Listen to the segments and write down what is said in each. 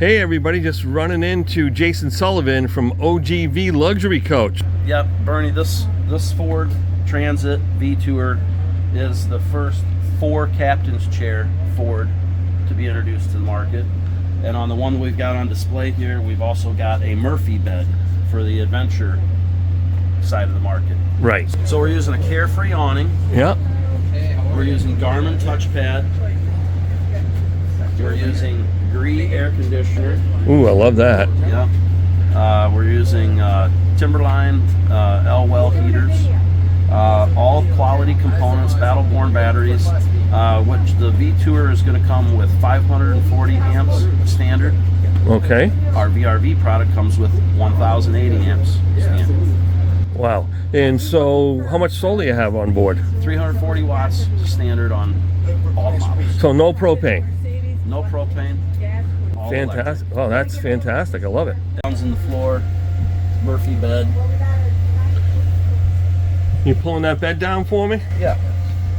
Hey everybody, just running into Jason Sullivan from OGV Luxury Coach. Yep, Bernie, this Ford Transit V-Tour is the first 4 captain's chair Ford to be introduced to the market. And on the one we've got on display here, we've also got a Murphy bed for the adventure side of the market. Right. So we're using a Carefree awning. Yep. We're using Garmin touchpad. We're using Gree air conditioner. Ooh, I love that. Yeah. We're using Timberline L-well heaters. All quality components, battle-born batteries, which the V-Tour is going to come with 540 amps standard. Okay. Our VRV product comes with 1080 amps standard. Wow. And so how much solar you have on board? 340 watts standard on all the models. So no propane? No propane. Fantastic. Oh, that's fantastic. I love it. Downs in the floor, Murphy bed. You pulling that bed down for me? Yeah.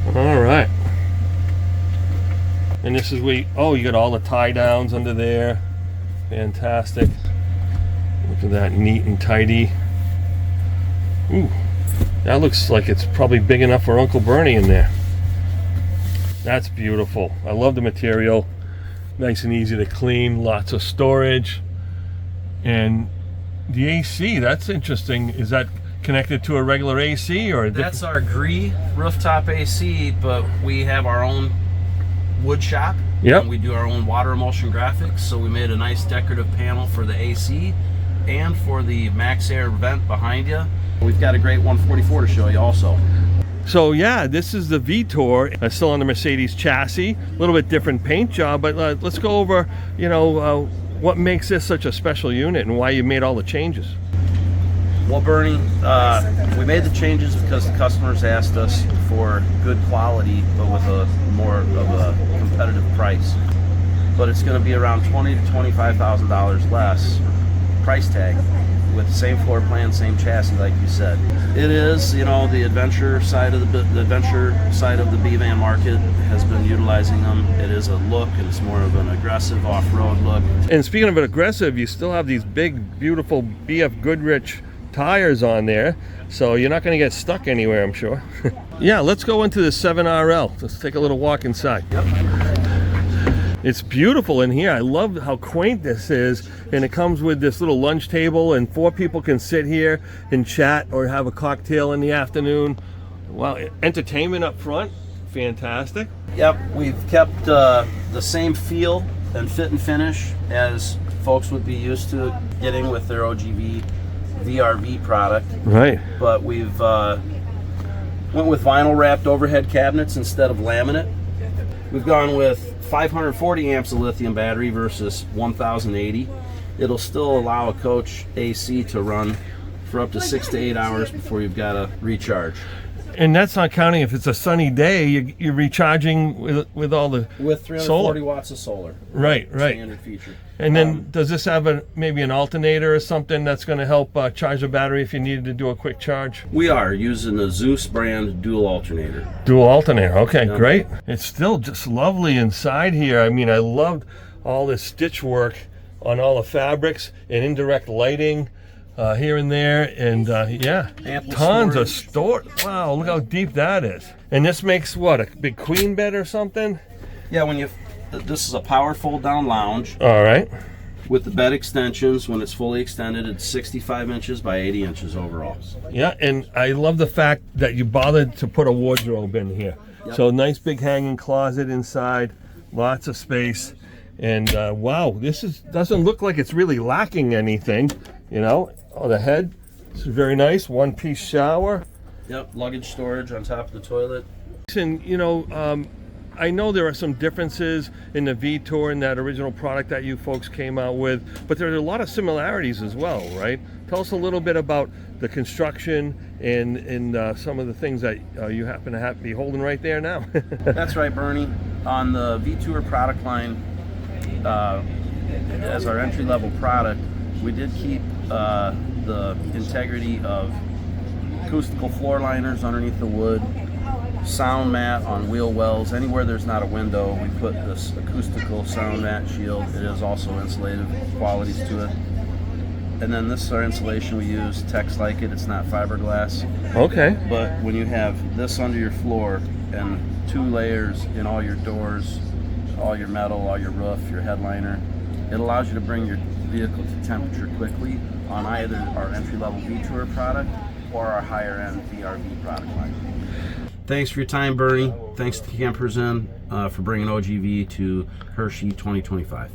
All right. And this is where you got all the tie downs under there. Fantastic. Look at that, neat and tidy. Ooh, that looks like it's probably big enough for Uncle Bernie in there. That's beautiful. I love the material. Nice and easy to clean, lots of storage. And the AC, that's interesting. Is that connected to a regular AC or a different? That's our Gree rooftop AC, but we have our own wood shop. Yep. And we do our own water emulsion graphics, so we made a nice decorative panel for the AC and for the Max Air vent behind you. We've got a great 144 to show you also. So yeah, this is the V-Tour, still on the Mercedes chassis, a little bit different paint job, but let's go over, what makes this such a special unit and why you made all the changes. Well, Bernie, we made the changes because the customers asked us for good quality, but with a more of a competitive price. But it's going to be around $20,000 to $25,000 less price tag, with the same floor plan, same chassis, like you said. It is, the adventure side of the B-van market has been utilizing them. It is a look, and it's more of an aggressive off-road look. And speaking of it aggressive, you still have these big, beautiful BF Goodrich tires on there, so you're not going to get stuck anywhere, I'm sure. Yeah, let's go into the 7RL. Let's take a little walk inside. Yep. It's beautiful in here. I love how quaint this is, and it comes with this little lunch table, and 4 people can sit here and chat or have a cocktail in the afternoon. Wow, entertainment up front, fantastic. Yep, we've kept the same feel and fit and finish as folks would be used to getting with their OGV VRV product. Right. But we've went with vinyl wrapped overhead cabinets instead of laminate. We've gone with 540 amps of lithium battery versus 1080. It'll still allow a coach AC to run for up to 6 to 8 hours before you've got to recharge. And that's not counting if it's a sunny day, you're recharging with all the with 340 solar. Watts of solar. Right. Standard feature. And then does this have maybe an alternator or something that's going to help charge the battery if you needed to do a quick charge? We are using the Zeus brand dual alternator. Dual alternator, okay, Yeah. Great. It's still just lovely inside here. I mean, I loved all this stitch work on all the fabrics and indirect lighting here and there, and yeah, ample tons of storage. Wow, look how deep that is. And this makes what, a big queen bed or something? Yeah, this is a power fold down lounge. All right. With the bed extensions, when it's fully extended, it's 65 inches by 80 inches overall. Yeah, and I love the fact that you bothered to put a wardrobe in here. Yep. So nice big hanging closet inside, lots of space, and wow, this doesn't look like it's really lacking anything, Oh, the head is very nice, one-piece shower. Yep, luggage storage on top of the toilet. And I know there are some differences in the V-Tour and that original product that you folks came out with, but there are a lot of similarities as well, right? Tell us a little bit about the construction and some of the things that you happen to be holding right there now. That's right, Bernie. On the V-Tour product line, as our entry-level product, we did keep the integrity of acoustical floor liners underneath the wood, sound mat on wheel wells. Anywhere there's not a window, we put this acoustical sound mat shield. It is also insulative qualities to it. And then this is our insulation we use. Techs like it. It's not fiberglass. Okay. But when you have this under your floor and 2 layers in all your doors, all your metal, all your roof, your headliner, it allows you to bring your vehicle to temperature quickly on either our entry-level V-Tour product or our higher-end VRV product line. Thanks for your time, Bernie. Thanks to Campers Inn for bringing OGV to Hershey 2025.